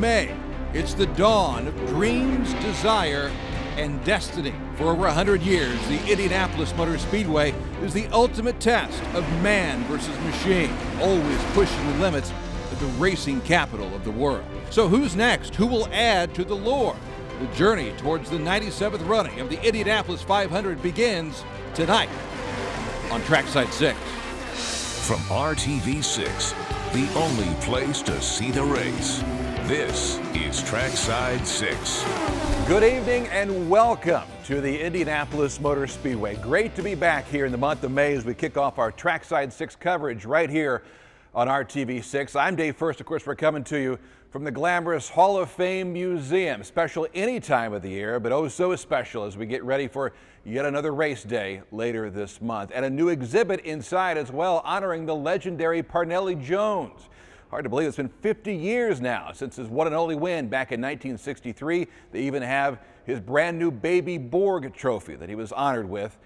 May. It's the dawn of dreams, desire, and destiny. For over 100 years, the Indianapolis Motor Speedway is the ultimate test of man versus machine, always pushing the limits of the racing capital of the world. So who's next? Who will add to the lore? The journey towards the 97th running of the Indianapolis 500 begins tonight on Trackside 6. From RTV6, the only place to see the race, this is Trackside 6. Good evening and welcome to the Indianapolis Motor Speedway. Great to be back here in the month of May as we kick off our Trackside 6 coverage right here on RTV6. I'm Dave First. Of course, we're coming to you from the glamorous Hall of Fame Museum. Special any time of the year, but oh so special as we get ready for yet another race day later this month. And a new exhibit inside as well, honoring the legendary Parnelli Jones. Hard to believe it's been 50 years now since his one and only win back in 1963. They even have his brand new Baby Borg trophy that he was honored with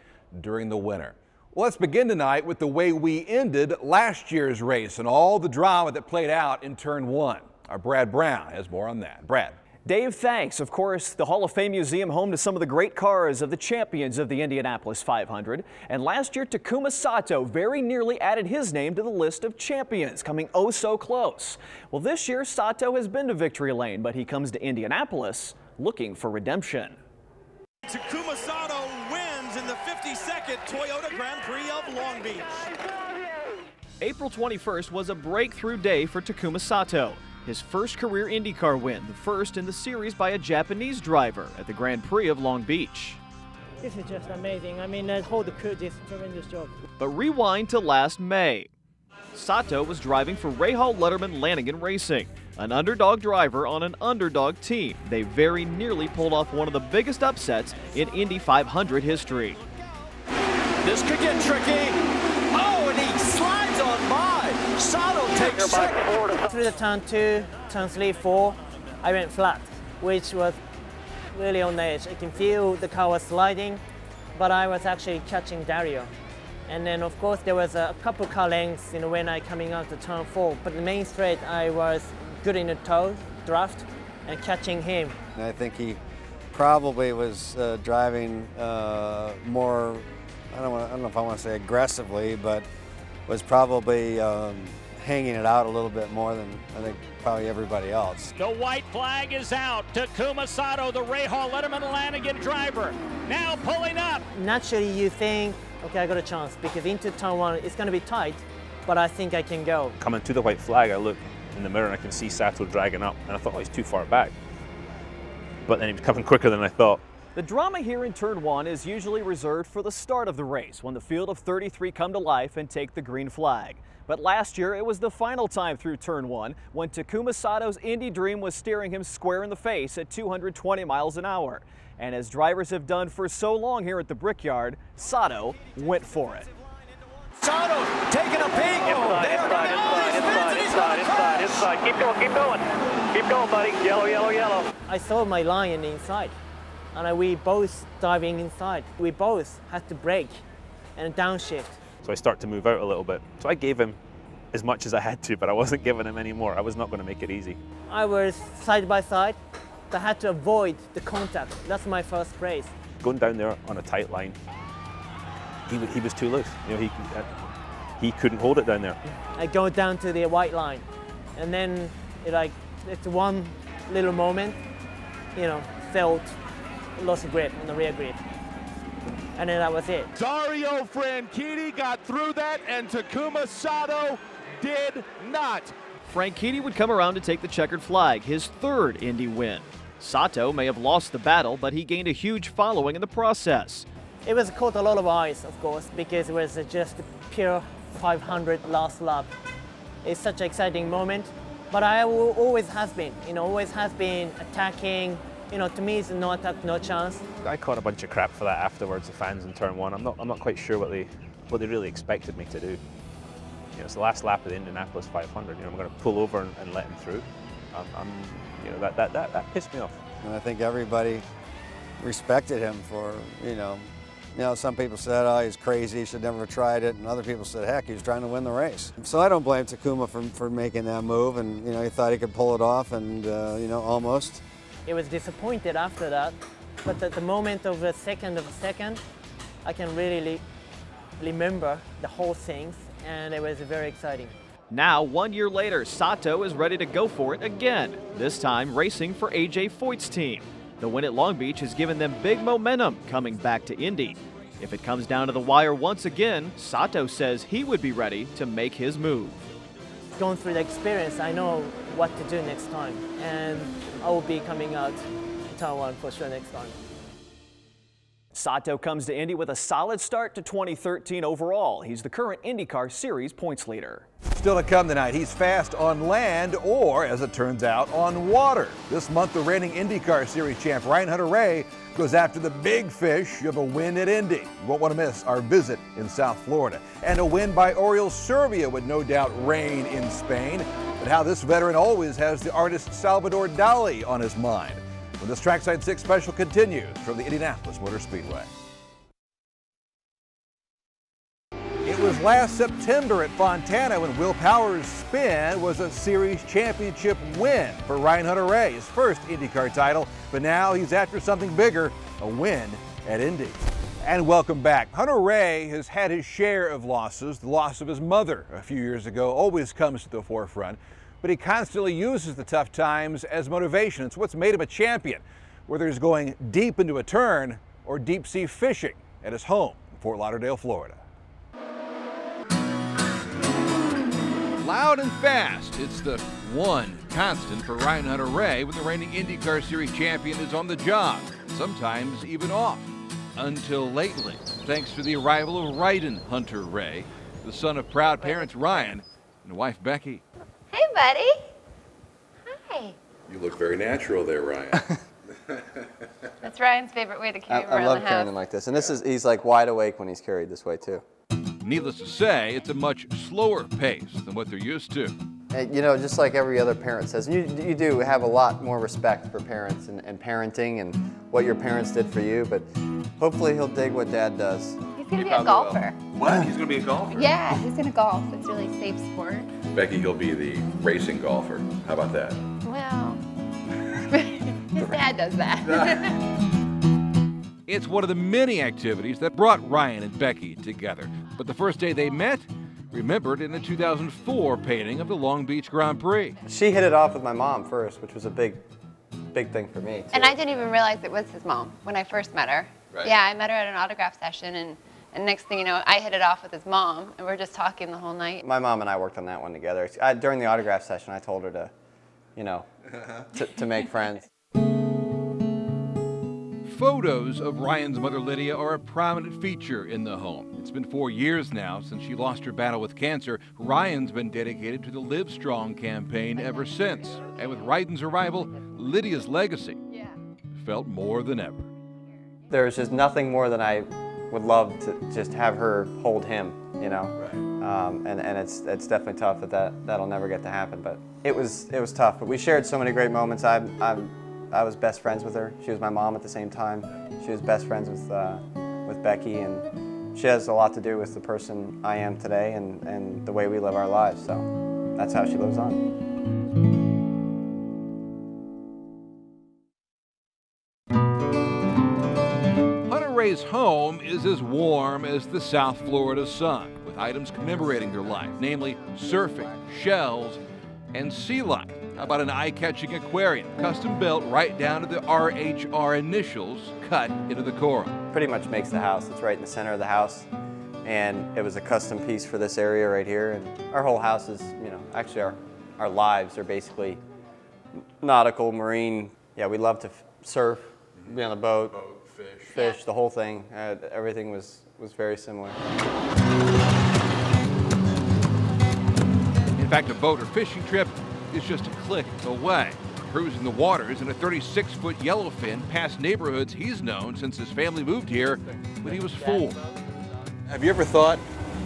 during the winter. Well, let's begin tonight with the way we ended last year's race and all the drama that played out in turn one. Our Brad Brown has more on that. Brad. Dave, thanks. Of course, the Hall of Fame Museum home to some of the great cars of the champions of the Indianapolis 500. And last year, Takuma Sato very nearly added his name to the list of champions, coming oh so close. Well, this year, Sato has been to victory lane, but he comes to Indianapolis looking for redemption. Takuma Sato wins in the 52nd Toyota Grand Prix of Long Beach. April 21st was a breakthrough day for Takuma Sato. His first career IndyCar win, the first in the series by a Japanese driver at the Grand Prix of Long Beach. This is just amazing. I mean, the whole crew did a tremendous job. But rewind to last May. Sato was driving for Rahal Letterman Lanigan Racing, an underdog driver on an underdog team. They very nearly pulled off one of the biggest upsets in Indy 500 history. This could get tricky. Oh, and he slides on by. Sato takes second. Through the turn 2, turn 3, 4, I went flat, which was really on the edge. I can feel the car was sliding, but I was actually catching Dario. And then, of course, there was a couple car lengths when I coming out to turn 4. But the main straight, I was good in the toe, draft, and catching him. I think he probably was driving more, I don't know if I want to say aggressively, but was probably hanging it out a little bit more than I think probably everybody else. The white flag is out. Takuma Sato, the Rahal Letterman Lanigan driver, now pulling up. Naturally, you think, okay, I got a chance because into turn 1, it's going to be tight, but I think I can go. Coming to the white flag, I look in the mirror and I can see Sato dragging up, and I thought, oh, he's too far back. But then he was coming quicker than I thought. The drama here in turn 1 is usually reserved for the start of the race, when the field of 33 come to life and take the green flag. But last year, it was the final time through turn 1 when Takuma Sato's Indy dream was staring him square in the face at 220 miles an hour. And as drivers have done for so long here at the Brickyard, Sato went for it. Sato taking a peek. Inside. Keep going, keep going. Keep going, buddy. Yellow, yellow, yellow. I saw my line in the inside, and we both diving inside. We both had to brake and downshift. So I start to move out a little bit. So I gave him as much as I had to, but I wasn't giving him any more. I was not going to make it easy. I was side by side, but I had to avoid the contact. That's my first race. Going down there on a tight line, he was too loose. He couldn't hold it down there. I go down to the white line, and then it's one little moment, felt loss of grip on the rear grip. And then that was it. Dario Franchitti got through that, and Takuma Sato did not. Franchitti would come around to take the checkered flag, his third Indy win. Sato may have lost the battle, but he gained a huge following in the process. It was caught a lot of eyes, of course, because it was just a pure 500 last lap. It's such an exciting moment, but I always has been, always has been attacking. To me, it's no attack, no chance. I caught a bunch of crap for that afterwards, the fans in turn 1. I'm not quite sure what they really expected me to do. It's the last lap of the Indianapolis 500. I'm going to pull over and let him through. That pissed me off. And I think everybody respected him for, You know, some people said, oh, he's crazy, he should never have tried it, and other people said, heck, he was trying to win the race. So I don't blame Takuma for making that move, and, you know, he thought he could pull it off, and, you know, almost. It was disappointed after that, but at the moment of a second, I can really remember the whole thing, and it was very exciting. Now, 1 year later, Sato is ready to go for it again, this time racing for AJ Foyt's team. The win at Long Beach has given them big momentum coming back to Indy. If it comes down to the wire once again, Sato says he would be ready to make his move. Going through the experience, I know what to do next time, and I will be coming out to Turn 1 for sure next time. Sato comes to Indy with a solid start to 2013 overall. He's the current IndyCar Series points leader. Still to come tonight, he's fast on land or, as it turns out, on water. This month, the reigning IndyCar Series champ Ryan Hunter-Reay goes after the big fish of a win at Indy. You won't want to miss our visit in South Florida. And a win by Oriol Servia would no doubt reign in Spain. But how this veteran always has the artist Salvador Dali on his mind. When this Trackside 6 special continues from the Indianapolis Motor Speedway. It was last September at Fontana when Will Power's spin was a series championship win for Ryan Hunter-Reay, his first IndyCar title, but now he's after something bigger, a win at Indy. And welcome back. Hunter-Reay has had his share of losses. The loss of his mother a few years ago always comes to the forefront, but he constantly uses the tough times as motivation. It's what's made him a champion, whether he's going deep into a turn or deep sea fishing at his home in Fort Lauderdale, Florida. Loud and fast, it's the one constant for Ryan Hunter-Reay when the reigning IndyCar Series champion is on the job, sometimes even off. Until lately, thanks to the arrival of Ryden Hunter-Reay, the son of proud parents Ryan and wife Becky. Hey, buddy. Hi. You look very natural there, Ryan. That's Ryan's favorite way to carry him around the house. I love carrying him like this, and he's like wide awake when he's carried this way too. Needless to say, it's a much slower pace than what they're used to. You know, just like every other parent says, you do have a lot more respect for parents and parenting and what your parents did for you, but hopefully he'll dig what Dad does. He's going to be a golfer. What? He's going to be a golfer? Yeah, he's going to golf. It's a really safe sport. Becky, he'll be the racing golfer. How about that? Well, his dad does that. It's one of the many activities that brought Ryan and Becky together. But the first day they met, remembered in the 2004 painting of the Long Beach Grand Prix. She hit it off with my mom first, which was a big thing for me, too. And I didn't even realize it was his mom when I first met her. Right. Yeah, I met her at an autograph session, and next thing you know, I hit it off with his mom, and we're just talking the whole night. My mom and I worked on that one together. During the autograph session, I told her to, you know, to make friends. Photos of Ryan's mother Lydia are a prominent feature in the home. It's been 4 years now since she lost her battle with cancer. Ryan's been dedicated to the Live Strong campaign ever since. And with Ryden's arrival, Lydia's legacy felt more than ever. There's just nothing more than I would love to just have her hold him, you know. Right. And it's definitely tough that'll never get to happen. But it was tough. But we shared so many great moments. I was best friends with her. She was my mom at the same time. She was best friends with Becky, and she has a lot to do with the person I am today and the way we live our lives. So that's how she lives on. Hunter-Reay's home is as warm as the South Florida sun, with items commemorating their life, namely surfing, shells, and sea life. How about an eye-catching aquarium, custom built right down to the RHR initials cut into the coral. Pretty much makes the house. It's right in the center of the house, and it was a custom piece for this area right here. And our whole house is, you know, actually our lives are basically nautical, marine. Yeah, we love to surf, be on a boat, fish, the whole thing. Everything was very similar. In fact, a boat or fishing trip is just a click away. Cruising the waters in a 36-foot yellowfin past neighborhoods he's known since his family moved here when he was 4. Have you ever thought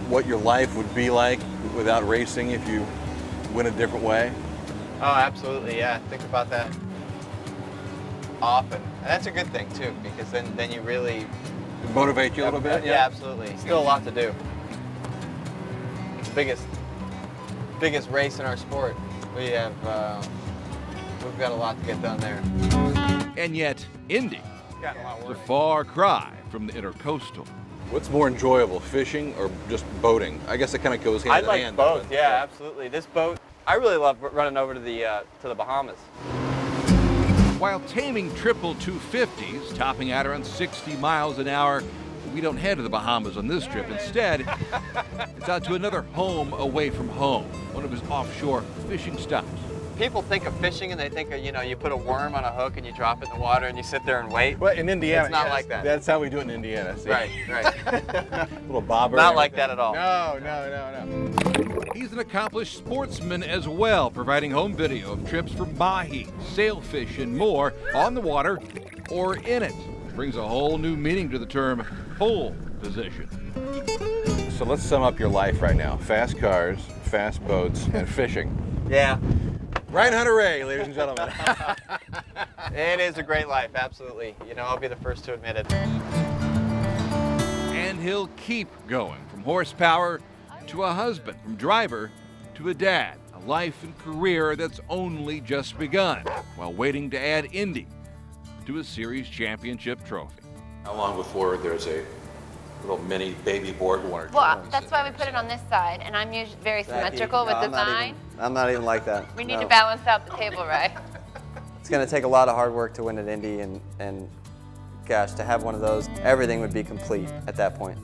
what your life would be like without racing if you went a different way? Oh, absolutely, yeah. I think about that often. And that's a good thing, too, because then you really Motivate you a little bit? Yeah, absolutely. Still a lot to do. It's the biggest race in our sport. We've got a lot to get done there. And yet, Indy Got a lot of is a work. far cry from the Intercoastal. What's more enjoyable, fishing or just boating? I guess it kind of goes hand I in like hand. both. Yeah, absolutely. This boat, I really love running over to the Bahamas. While taming triple 250s, topping out around 60 miles an hour, we don't head to the Bahamas on this trip. Instead, it's out to another home away from home, one of his offshore fishing stops. People think of fishing and they think of, you put a worm on a hook and you drop it in the water and you sit there and wait. Well, in Indiana, it's not like that. That's how we do it in Indiana. See? Right. Little bobber. Not like that at all. No. He's an accomplished sportsman as well, providing home video of trips for mahi, sailfish, and more on the water or in it. Brings a whole new meaning to the term pole position. So let's sum up your life right now. Fast cars, fast boats, and fishing. Yeah. Ryan Hunter-Reay, ladies and gentlemen. It is a great life, absolutely. I'll be the first to admit it. And he'll keep going, from horsepower to a husband, from driver to a dad. A life and career that's only just begun, while waiting to add Indy to a series championship trophy. How long before there's a little mini baby board one? Well, that's why we put it on this side, and I'm usually very symmetrical with design. I'm not even like that. We need to balance out the table, right? It's going to take a lot of hard work to win at Indy, and gosh, to have one of those, everything would be complete at that point.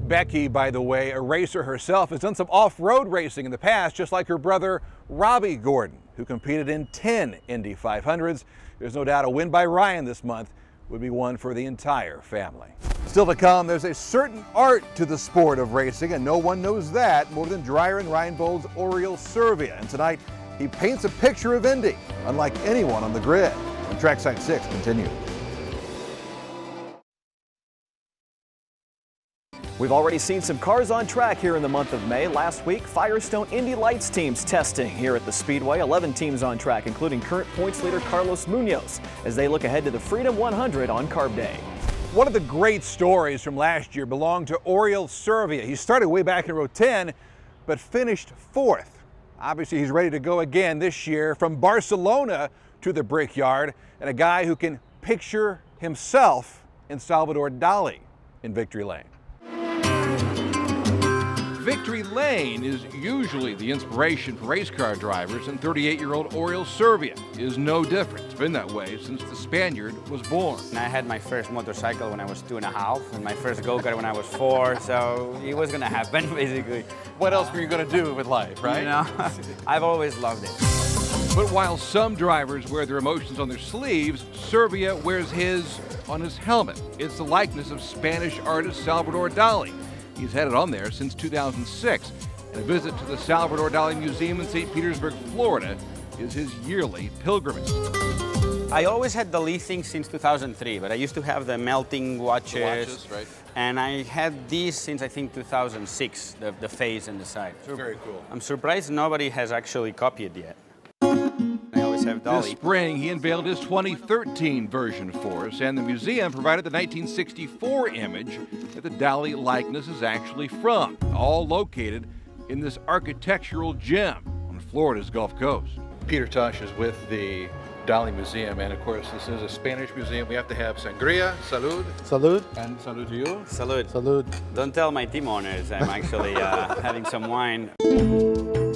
Becky, by the way, a racer herself, has done some off-road racing in the past, just like her brother Robbie Gordon, who competed in 10 Indy 500s. There's no doubt a win by Ryan this month would be one for the entire family. Still to come, there's a certain art to the sport of racing, and no one knows that more than Dreyer and Reinbold's Oriol Servia. And tonight, he paints a picture of Indy, unlike anyone on the grid. When Trackside 6 continues. We've already seen some cars on track here in the month of May. Last week, Firestone Indy Lights teams testing here at the Speedway. 11 teams on track, including current points leader Carlos Munoz, as they look ahead to the Freedom 100 on Carb Day. One of the great stories from last year belonged to Oriol Servia. He started way back in row 10, but finished 4th. Obviously, he's ready to go again this year, from Barcelona to the Brickyard, and a guy who can picture himself in Salvador Dali in Victory Lane. Victory Lane is usually the inspiration for race car drivers, and 38-year-old Oriol Servia is no different. It's been that way since the Spaniard was born. I had my first motorcycle when I was 2.5, and my first go-kart when I was 4, so it was going to happen, basically. What else were you going to do with life, right? I've always loved it. But while some drivers wear their emotions on their sleeves, Servia wears his on his helmet. It's the likeness of Spanish artist Salvador Dali. He's had it on there since 2006, and a visit to the Salvador Dali Museum in St. Petersburg, Florida, is his yearly pilgrimage. I always had Dali things since 2003, but I used to have the melting watches, right? And I had these since I think 2006, the face and the side. Very cool. I'm surprised nobody has actually copied it yet. I always have Dali. This spring, he unveiled his 2013 version for us, and the museum provided the 1964 image that the Dali likeness is actually from, all located in this architectural gem on Florida's Gulf Coast. Peter Tosh is with the Dali Museum, and of course, this is a Spanish museum. We have to have sangria, salud. Salud. And salud to you. Salud. Salud. Don't tell my team owners I'm actually having some wine.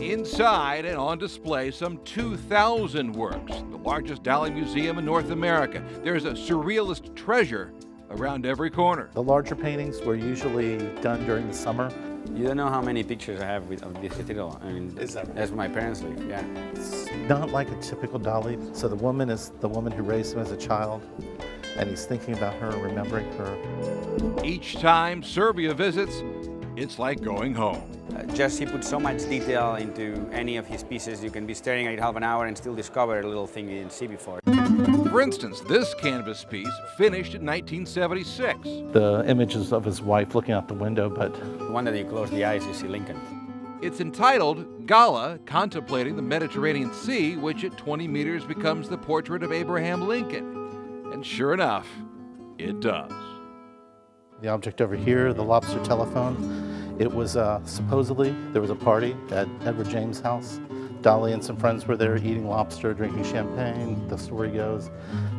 Inside and on display, some 2,000 works, the largest Dali museum in North America. There's a surrealist treasure around every corner. The larger paintings were usually done during the summer. You don't know how many pictures I have of this cathedral. I mean, that's where my parents live, yeah. It's not like a typical Dali. So the woman is the woman who raised him as a child, and he's thinking about her, remembering her. Each time Servia visits, it's like going home. Just he put so much detail into any of his pieces. You can be staring at it half an hour and still discover a little thing you didn't see before. For instance, this canvas piece finished in 1976. The images of his wife looking out the window, but... The one that you close the eyes, you see Lincoln. It's entitled Gala, Contemplating the Mediterranean Sea, which at 20 meters becomes the portrait of Abraham Lincoln. And sure enough, it does. The object over here, the lobster telephone, it was supposedly, there was a party at Edward James' house. Dolly and some friends were there eating lobster, drinking champagne. The story goes,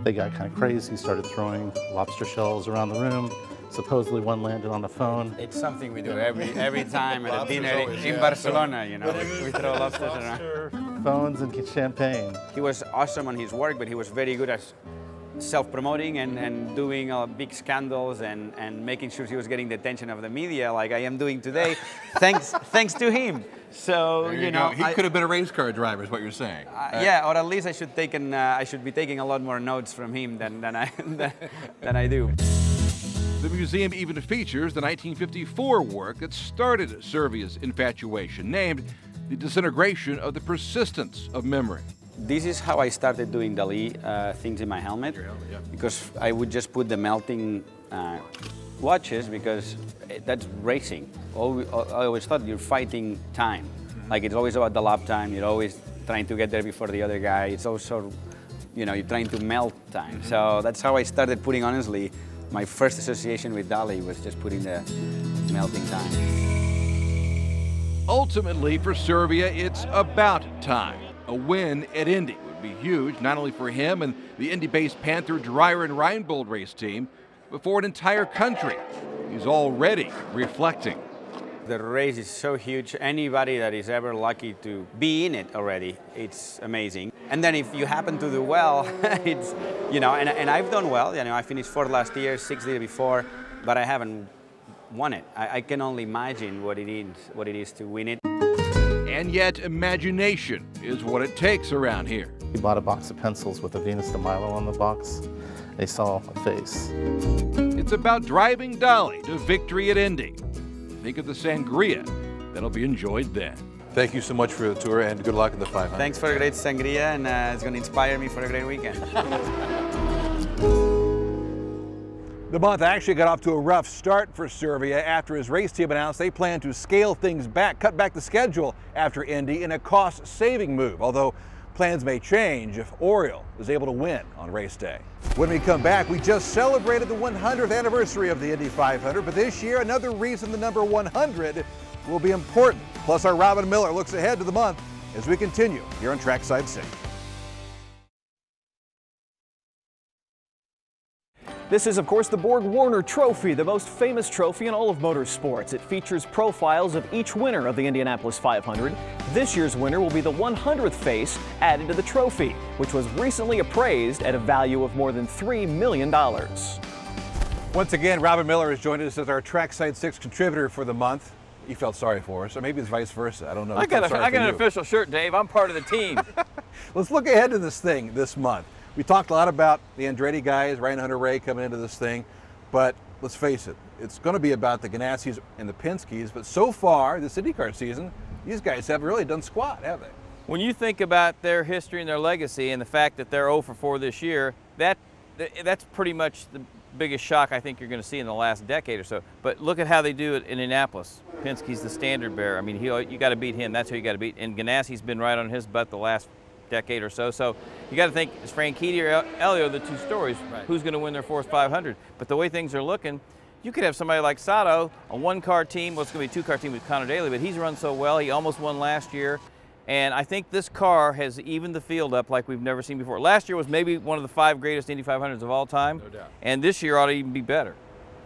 they got kind of crazy, started throwing lobster shells around the room. Supposedly one landed on the phone. It's something we do every time at a dinner in Barcelona, you know, we throw lobsters around. Phones and champagne. He was awesome on his work, but he was very good at self-promoting and doing big scandals and making sure he was getting the attention of the media like I am doing today, thanks to him. So you know, he could have been a race car driver, is what you're saying. Yeah, or at least I should be taking a lot more notes from him than I do. The museum even features the 1954 work that started Servia's infatuation, named The Disintegration of the Persistence of Memory. This is how I started doing Dali things in my helmet, because I would just put the melting watches, because that's racing. I always thought you're fighting time. Like, it's always about the lap time. You're always trying to get there before the other guy. It's also, you know, you're trying to melt time. So that's how I started putting, honestly, my first association with Dali was just putting the melting time. Ultimately, for Servia, it's about time. A win at Indy would be huge, not only for him and the Indy-based Panther Dreyer and Reinbold race team, but for an entire country. He's already reflecting. The race is so huge. Anybody that is ever lucky to be in it already, it's amazing. And then if you happen to do well, it's, you know, and I've done well. You know, I finished 4th last year, 6th the year before, but I haven't won it. I can only imagine what it is to win it. And yet, imagination is what it takes around here. He bought a box of pencils with a Venus de Milo on the box. They saw a face. It's about driving Dolly to victory at Indy. Think of the sangria that'll be enjoyed then. Thank you so much for the tour, and good luck in the 500. Thanks for a great sangria, and it's going to inspire me for a great weekend. The month actually got off to a rough start for Servia after his race team announced they plan to scale things back, cut back the schedule after Indy in a cost-saving move, although plans may change if Oriole is able to win on race day. When we come back, we just celebrated the 100th anniversary of the Indy 500, but this year another reason the number 100 will be important. Plus, our Robin Miller looks ahead to the month as we continue here on Trackside 6. This is, of course, the Borg-Warner Trophy, the most famous trophy in all of motorsports. It features profiles of each winner of the Indianapolis 500. This year's winner will be the 100th face added to the trophy, which was recently appraised at a value of more than $3 million. Once again, Robin Miller has joined us as our Trackside 6 contributor for the month. You felt sorry for us, or maybe it's vice versa. I don't know. I got an official shirt, Dave. I'm part of the team. Let's look ahead to this thing this month. We talked a lot about the Andretti guys, Ryan Hunter-Reay coming into this thing, but let's face it, it's going to be about the Ganassis and the Penske's, but so far this IndyCar season, these guys haven't really done squat, have they? When you think about their history and their legacy and the fact that they're 0 for 4 this year, that's pretty much the biggest shock I think you're going to see in the last decade or so. But look at how they do it in Indianapolis. Penske's the standard bearer. I mean, you got to beat him. That's who you got to beat. And Ganassi's been right on his butt the last decade or so. So you got to think, is Franchitti or Elio the two stories? Right. Who's going to win their 4th 500? But the way things are looking, you could have somebody like Sato, a 1-car team. Well, it's going to be a 2-car team with Connor Daly, but he's run so well. He almost won last year. And I think this car has evened the field up like we've never seen before. Last year was maybe one of the 5 greatest Indy 500s of all time. No doubt. And this year ought to even be better.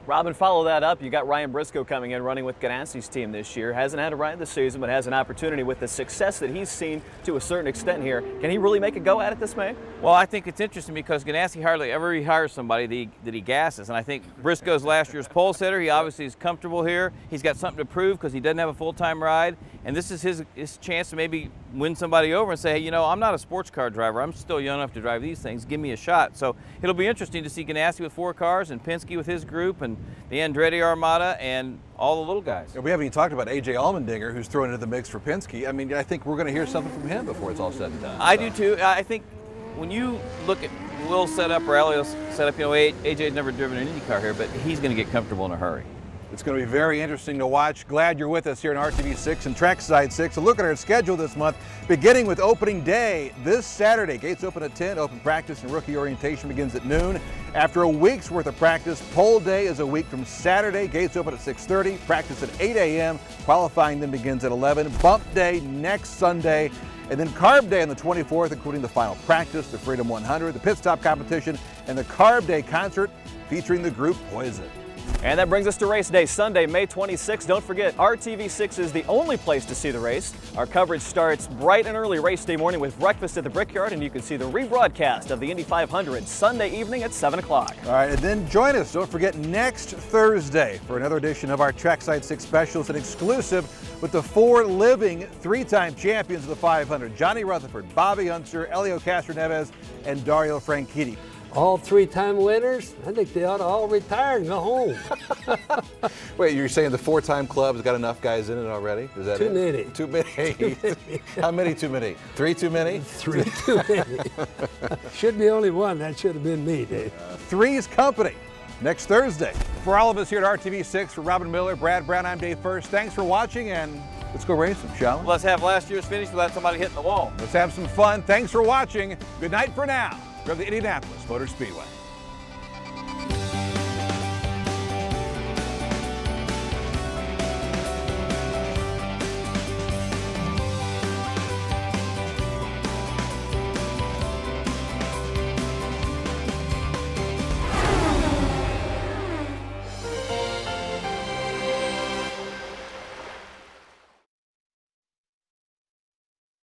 Robin, follow that up. You got Ryan Briscoe coming in, running with Ganassi's team this year. Hasn't had a ride this season, but has an opportunity with the success that he's seen to a certain extent here. Can he really make a go at it this May? Well, I think it's interesting because Ganassi hardly ever rehires somebody that he gasses. And I think Briscoe's last year's pole sitter. He obviously is comfortable here. He's got something to prove because he doesn't have a full-time ride. And this is his chance to maybe win somebody over and say, hey, you know, I'm not a sports car driver. I'm still young enough to drive these things. Give me a shot. So it'll be interesting to see Ganassi with 4 cars and Penske with his group and the Andretti Armada and all the little guys. We haven't even talked about A.J. Allmendinger, who's thrown into the mix for Penske. I mean, I think we're going to hear something from him before it's all said and done. I do too. I think when you look at Will's setup or Elio's setup, you know, A.J.'s never driven an Indy car here, but he's going to get comfortable in a hurry. It's going to be very interesting to watch. Glad you're with us here on RTV6 and Trackside 6. A look at our schedule this month, beginning with opening day this Saturday. Gates open at 10, open practice and rookie orientation begins at noon. After a week's worth of practice, pole day is a week from Saturday. Gates open at 6:30, practice at 8 a.m. Qualifying then begins at 11. Bump day next Sunday. And then Carb Day on the 24th, including the final practice, the Freedom 100, the pit stop competition, and the Carb Day concert featuring the group Poison. And that brings us to race day, Sunday, May 26th. Don't forget, RTV6 is the only place to see the race. Our coverage starts bright and early race day morning with breakfast at the Brickyard, and you can see the rebroadcast of the Indy 500 Sunday evening at 7 o'clock. All right, and then join us. Don't forget next Thursday for another edition of our Trackside 6 specials, an exclusive with the 4 living 3-time champions of the 500, Johnny Rutherford, Bobby Unser, Elio Castroneves, and Dario Franchitti. All 3-time winners? I think they ought to all retire and go home. Wait, you're saying the 4-time club has got enough guys in it already? Is that Too many. Too many. How many too many? 3 too many? 3 too many. Should be only one. That should have been me, Dave. Three's Company next Thursday. For all of us here at RTV6, for Robin Miller, Brad Brown, I'm Dave First. Thanks for watching, and let's go racing, shall we? Let's have last year's finish without somebody hitting the wall. Let's have some fun. Thanks for watching. Good night for now from the Indianapolis Motor Speedway.